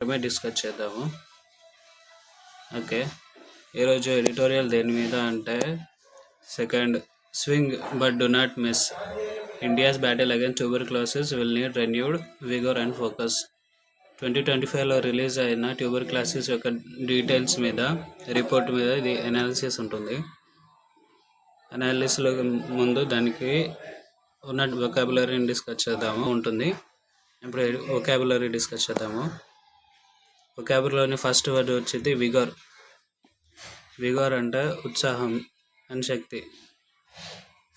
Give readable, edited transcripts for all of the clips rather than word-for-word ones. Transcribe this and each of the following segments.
Discuss చేద్దాము. Okay, ఈరోజు editorial దేని మీద అంటే second swing but do not miss, India's battle against tuberculosis will need renewed vigour and focus. 2025లో release అయిన ట్యూబర్క్లోసిస్ యొక్క డీటెయిల్స్ మీద, రిపోర్ట్ మీద ఇది అనాలిసిస్ ఉంటుంది. అనాలిసిస్లో ముందు దానికి ఉన్న వొకాబులరీని డిస్కస్ చేద్దాము ఉంటుంది. ఇప్పుడు వొకాబులరీ డిస్కస్ చేద్దాము. వొకాబులరీలోని ఫస్ట్ వర్డ్ వచ్చేది విగర్. విగర్ అంటే ఉత్సాహం అండ్ శక్తి.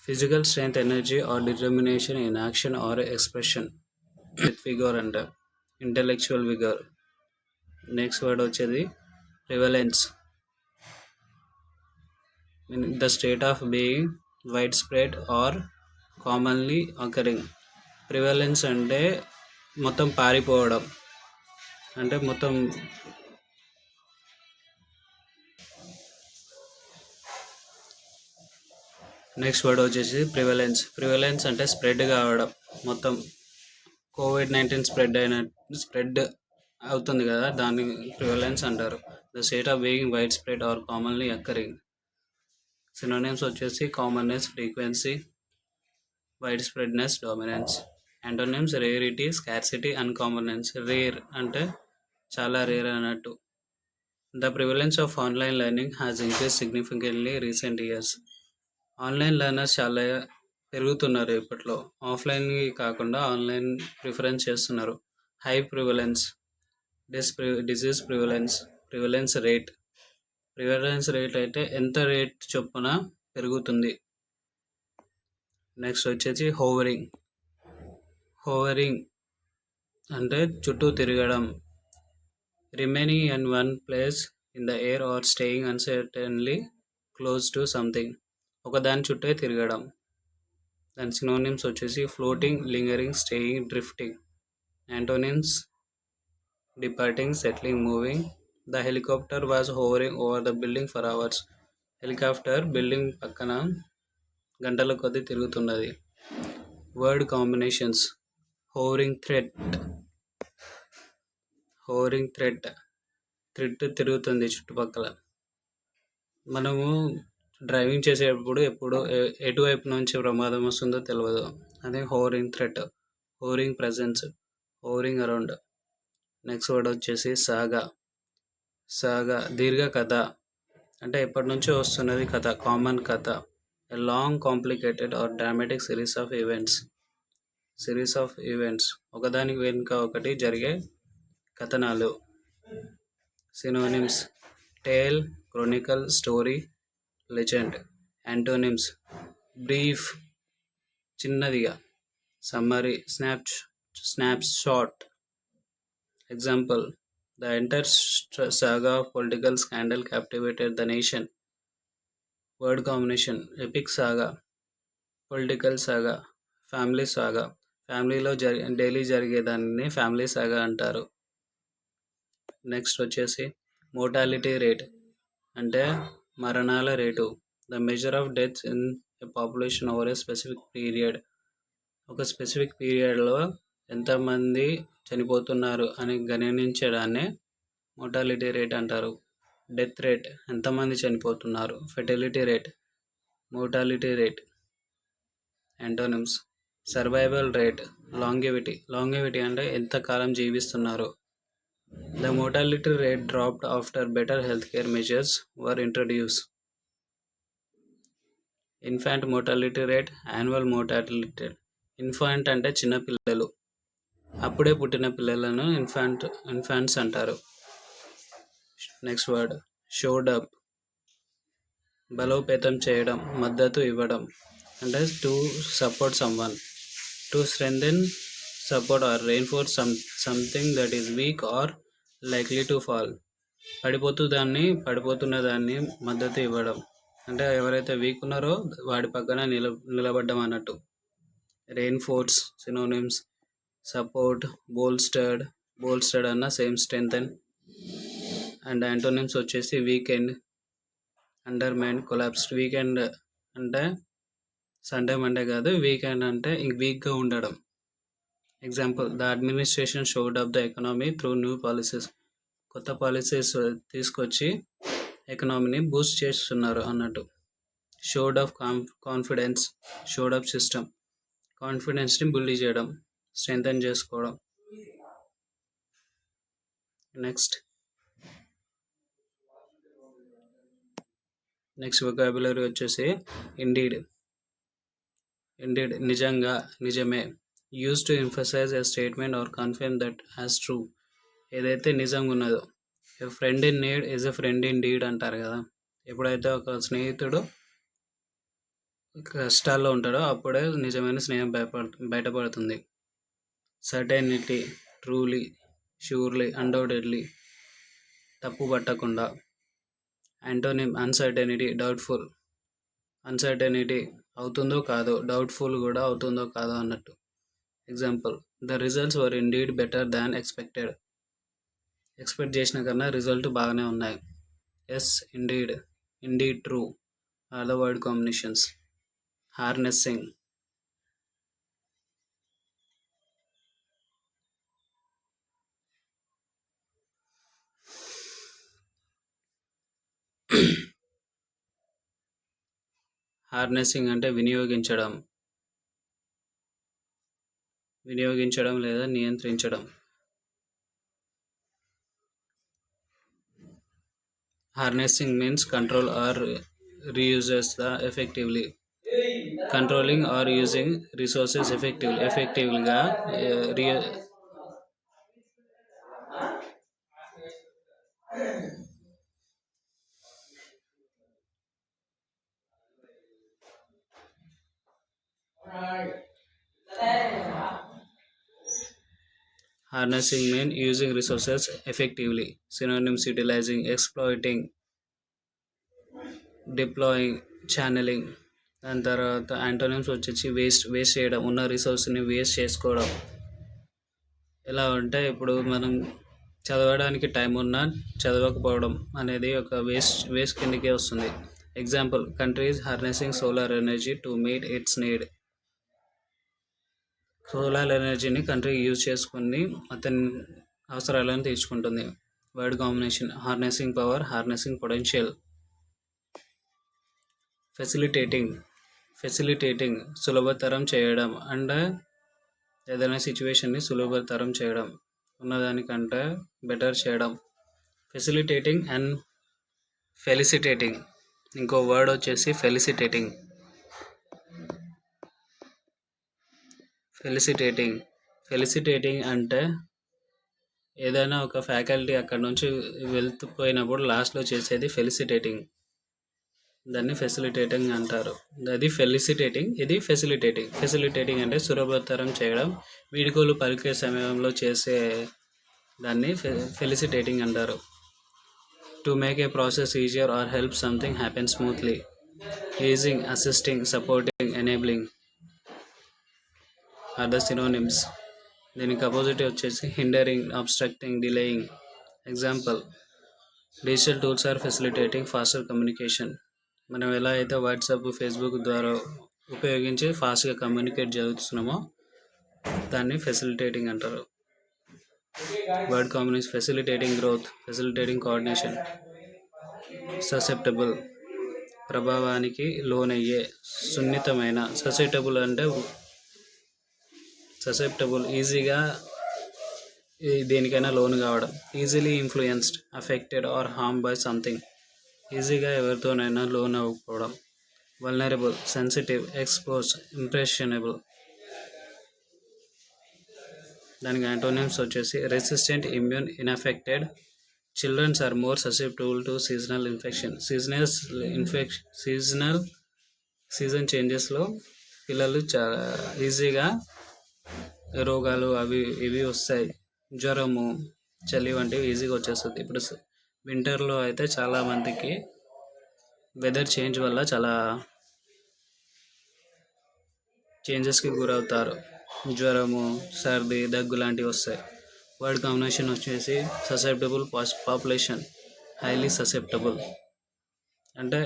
Physical strength, energy or determination in action or expression with vigour అంటే ఇంటెలెక్చువల్ విగర్. నెక్స్ట్ వర్డ్ వచ్చేది prevalence. The state of being widespread or commonly occurring. Prevalence అంటే మొత్తం పారిపోవడం, అంటే మొత్తం నెక్స్ట్ వర్డ్ వచ్చేసి ప్రివలెన్స్. ప్రివలెన్స్ అంటే స్ప్రెడ్ కావడం, మొత్తం కోవిడ్-19 స్ప్రెడ్ అవుతుంది కదా, దాన్ని ప్రివలెన్స్ అంటారు. The state of being widespread or commonly occurring. Synonyms వచ్చేసి commonness, frequency, wide spreadness, dominance. Antonyms rarity, scarcity, uncommonness. Rare అంటే చాలా రేర్ అన్నట్టు. The prevalence of online learning has increase significantly recent years. Online learners చాలా పెరుగుతున్నారు ఇప్పట్లో. ఆఫ్లైన్కి కాకుండా online preference చేస్తున్నారు. High prevalence, disease prevalence, prevalence rate. Prevalence rate అయితే ఎంత రేట్ చొప్పున పెరుగుతుంది. నెక్స్ట్ వచ్చేసి హోవరింగ్. హోవరింగ్ అంటే చుట్టూ తిరగడం. Remaining in one place in the air or staying uncertainly close to something. ఒకదాని చుట్టే తిరగడం. దాని సినోనిమ్స్ వచ్చేసి floating, lingering, staying, drifting. Antonyms departing, settling, moving. The helicopter was hovering over the building for hours. Helicopter building పక్కన గంటల కొద్దీ తిరుగుతున్నది. Word combinations. Hovering thread. Hovering thread, thread తిరుగుతుంది చుట్టుపక్కల. మనము డ్రైవింగ్ చేసేటప్పుడు ఎప్పుడు ఎటువైపు నుంచి ప్రమాదం వస్తుందో తెలియదు. అదే hovering thread. Hovering presence, hovering around. Next word వచ్చేసి సాగా. సాగా దీర్ఘ కథ, అంటే ఎప్పటి నుంచో వస్తున్నది కథ, కామన్ కథ. A long, complicated or dramatic series of events. Series of events, ఒకదానికి వెనుక ఒకటి జరిగే కథనాలు. Synonyms tale, chronicle, story, legend. Antonyms brief, చిన్నదిగా, summary, snapshot. Example, the entire saga of political scandal captivated the nation. Word combination epic saga, political saga, family saga. ఫ్యామిలీలో daily జరిగేదాన్ని family సాగా అంటారు. Next వచ్చేసి mortality rate, అంటే మరణాల rate. The measure of deaths in a population over a specific period. ఒక specific పీరియడ్లో ఎంతమంది చనిపోతున్నారు అని గణించడాన్ని మోర్టాలిటీ రేట్ అంటారు. డెత్ రేట్, ఎంతమంది చనిపోతున్నారు. Fertility rate, mortality rate. Antonyms survival rate, longevity. Longevity అంటే ఎంతకాలం జీవిస్తున్నారు. The mortality rate dropped after better health care measures were introduce. Infant mortality rate, annual mortality rate. Infant అంటే చిన్నపిల్లలు, అప్పుడే పుట్టిన పిల్లలను ఇన్ఫాంట్స్ అంటారు. Next word showed up. బలోపేతం చేయడం, మద్దతు ఇవ్వడం, అంటే to support someone. To strengthen, support or reinforce something that is weak or likely to fall. పడిపోతున్న దాన్ని మద్దతు ఇవ్వడం, అంటే ఎవరైతే వీక్ ఉన్నారో వాడి పక్కన నిలబడ్డం అన్నట్టు. రెయిన్ఫోర్స్ సినోనిమ్స్ సపోర్ట్, బోల్స్టర్డ్ అన్న సేమ్, స్ట్రెంథెన్. అండ్ యాంటోనిమ్స్ వచ్చేసి వీకెండ్, అండర్మైన్, కొలాప్స్డ్. వీకెండ్ అంటే సండే మండే కాదు, వీకెండ్ అంటే వీక్గా ఉండడం. Example, the administration shored up the economy through new policies. కొత్త పాలసీస్ తీసుకొచ్చి ఎకనామీని బూస్ట్ చేస్తున్నారు అన్నట్టు. Shored off confidence, shored up system, కాన్ఫిడెన్స్ని బిల్డ్ చేయడం, స్ట్రెంథన్ చేసుకోవడం. నెక్స్ట్ వొకాబులరీ వచ్చేసి ఇండీడ్. నిజంగా, నిజమే. Use to emphasise a statement or confirm that as true. ఏదైతే నిజంగా ఉన్నదో. A friend in need is a friend indeed అంటారు కదా. ఎప్పుడైతే ఒక స్నేహితుడు కష్టాల్లో ఉంటాడో అప్పుడే నిజమైన స్నేహం బయటపడుతుంది. సర్టెనిటీ, ట్రూలీ, ష్యూర్లీ, అన్డౌటెడ్లీ, తప్పు పట్టకుండా. Antonym uncertainty, doubtful. అన్సర్టెనిటీ అవుతుందో కాదో, డౌట్ఫుల్ కూడా అవుతుందో కాదో అన్నట్టు. Example, the results were indeed better than expected. Expect చేసిన కన్నా రిజల్ట్ బాగానే ఉన్నాయి. Yes, indeed, true are the word combinations. Harnessing. Harnessing అంటే వినియోగించడం లేదా నియంత్రించడం. Harnessing means control or reuses the effectively. Controlling or using resources ఎఫెక్టివ్గా Harnessing means using resources effectively. Synonyms: utilizing, exploiting, deploying, channeling. దాని తర్వాత antonyms వచ్చేసి waste చేయడం, ఉన్న రిసోర్స్ని వేస్ట్ చేసుకోవడం. ఎలా అంటే ఇప్పుడు మనం చదవడానికి టైం ఉన్నా చదవకపోవడం అనేది ఒక వేస్ట్ కిందకే వస్తుంది. Example, country is harnessing solar energy to meet its need. Solar ఎనర్జీని కంట్రీ యూజ్ చేసుకుని అతని అవసరాలను తీర్చుకుంటుంది. Word combination: harnessing power, harnessing potential. Facilitating సులభతరం చేయడం, అంటే ఏదైనా సిచ్యువేషన్ని సులభతరం చేయడం, ఉన్నదానికంటే బెటర్ చేయడం. Facilitating and felicitating. ఇంకో వర్డ్ వచ్చేసి ఫెలిసిటేటింగ్. ఫెలిసిటేటింగ్ అంటే ఏదైనా ఒక ఫ్యాకల్టీ అక్కడ నుంచి వెళ్తుపోయినప్పుడు లాస్ట్లో చేసేది ఫెలిసిటేటింగ్. దాన్ని ఫెసిలిటేటింగ్ అంటారు. అది ఫెలిసిటేటింగ్, ఇది ఫెసిలిటేటింగ్. ఫెసిలిటేటింగ్ అంటే సులభతరం చేయడం, వీడ్కోలు పలికే సమయంలో చేసే దాన్ని ఫెలిసిటేటింగ్ అంటారు. To make a process easier or help something happen smoothly. Easing, assisting, supporting, enabling are the synonyms. దీనికి అపోజిట్ వచ్చేసి hindering, obstructing, delaying. Example, digital tools are facilitating faster communication. మనం ఎలా అయితే వాట్సాప్, ఫేస్బుక్ ద్వారా ఉపయోగించి ఫాస్ట్గా communicate జరుగుతున్నామో దాన్ని facilitating అంటారు. Word combination: facilitating growth, facilitating coordination. Susceptible, ప్రభావానికి లోనయ్యే, సున్నితమైన. ససెప్టబుల్ అంటే ఈజీగా దేనికైనా లోను కావడం. Easily influenced, affected or harm by something. ఈజీగా ఎవరితోనైనా లోన్ అవ్వకపోవడం. Vulnerable, sensitive, expose, impressionable. దానికి యాంటోనిమ్స్ వచ్చేసి resistant, immune, unaffected. Children's are more susceptible to seasonal infection. Season చేంజెస్లో పిల్లలు చాలా ఈజీగా రోగాలు ఇవి వస్తాయి. జ్వరము, చలి వంటివి ఈజీగా వచ్చేస్తుంది. ఇప్పుడు వింటర్లో అయితే చాలామందికి వెదర్ చేంజ్ వల్ల చాలా చేంజెస్కి గురవుతారు. జ్వరము, సర్ది, దగ్గు లాంటివి వస్తాయి. వర్డ్ కాంబినేషన్ వచ్చేసి ససెప్టబుల్ పాపులేషన్, హైలీ ససెప్టబుల్. అంటే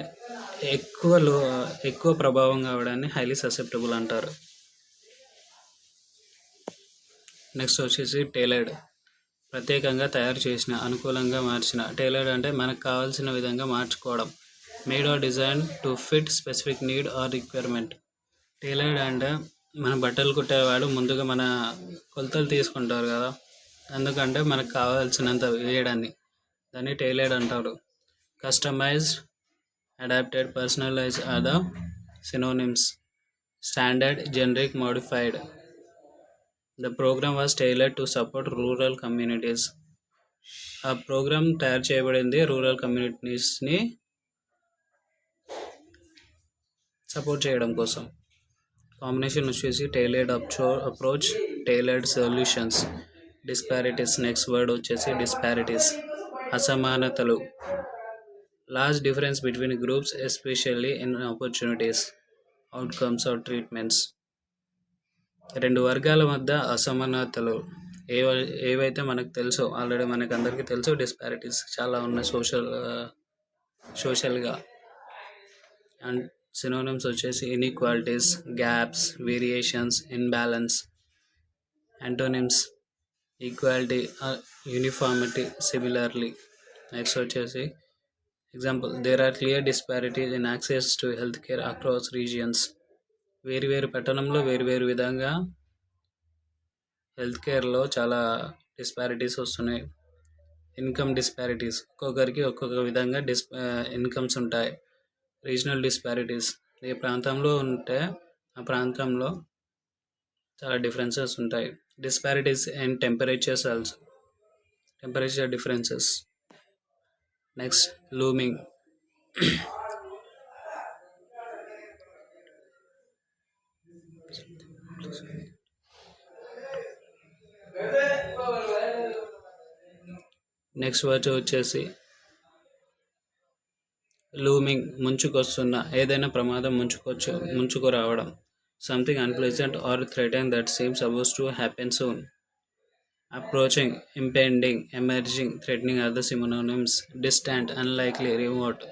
ఎక్కువ ప్రభావం కావడాన్ని హైలీ ససెప్టబుల్ అంటారు. నెక్స్ట్ వచ్చేసి టైలర్డ్, ప్రత్యేకంగా తయారు చేసిన, అనుకూలంగా మార్చిన. టైలర్డ్ అంటే మనకు కావాల్సిన విధంగా మార్చుకోవడం. Made or design to fit specific need or requirement. Tailored అంటే మన బట్టలు కుట్టేవాడు ముందుగా మన కొలతలు తీసుకుంటారు కదా, ఎందుకంటే మనకు కావాల్సినంత వేయడాన్ని, దాన్ని టైలర్డ్ అంటారు. Customised, adapted, personalised are the synonyms. Standard, generic, modified. The program was tailored to support rural communities. ఆ ప్రోగ్రామ్ తయారు చేయబడింది రూరల్ కమ్యూనిటీస్ని సపోర్ట్ చేయడం కోసం. కాంబినేషన్ వచ్చేసి tailored approach, tailored solutions. Disparities, next word వచ్చేసి డిస్పారిటీస్, అసమానతలు. Large difference between groups especially in opportunities, outcomes or treatments. రెండు వర్గాల మధ్య అసమానతలు ఏవైతే మనకు తెలుసో, ఆల్రెడీ మనకు అందరికీ తెలుసు, డిస్పారిటీస్ చాలా ఉన్నాయి సోషల్గా. అండ్ సినోనిమ్స్ వచ్చేసి inequalities, gaps, variations, imbalance. Antonyms equality, uniformity, similarly. Next వచ్చేసి example, there are clear disparities in access to health care across regions. వేరు పట్టణంలో వేరు విధంగా హెల్త్ కేర్లో చాలా డిస్పారిటీస్ వస్తున్నాయి. ఇన్కమ్ డిస్పారిటీస్, ఒక్కొక్కరికి ఒక్కొక్క విధంగా ఇన్కమ్స్ ఉంటాయి. రీజనల్ డిస్పారిటీస్, ఏ ప్రాంతంలో ఉంటే ఆ ప్రాంతంలో చాలా డిఫరెన్సెస్ ఉంటాయి. Disparities and temperatures also, temperature differences. Next looming. Next word వచ్చేసి లూమింగ్, ముంచుకొస్తున్న, ఏదైనా ప్రమాదం ముంచుకు రావడం. Something unpleasant or threaten that seems about to happen soon. Approaching, impending, emerging, threatening are the synonyms. Distant, unlikely, remote,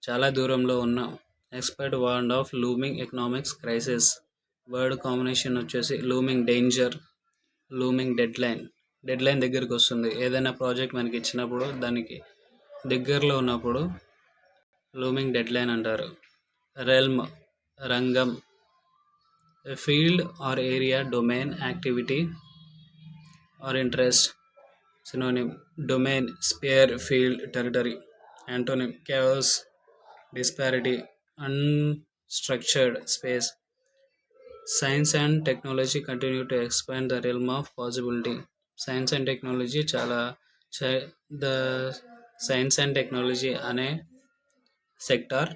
చాలా దూరంలో ఉన్న. Expert warned of looming economics crisis. Word combination వచ్చేసి looming danger, looming deadline. Deadline దగ్గరికి వస్తుంది, ఏదైనా project మనకి ఇచ్చినప్పుడు దానికి దగ్గరలో ఉన్నప్పుడు లూమింగ్ డెడ్లైన్ అంటారు. రెల్మ్, రంగం, field or area, domain, activity or interest. Synonym domain, sphere, field, territory. Antonym chaos, disparity, unstructured space. Science and technology continue to expand the realm of possibility. Science and technology the science and technology అనే sector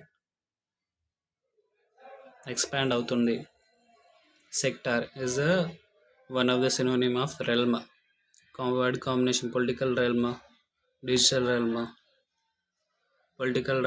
expand అవుతుంది. Sector is one of the synonym of realm. Word combination political realm, digital realm. Political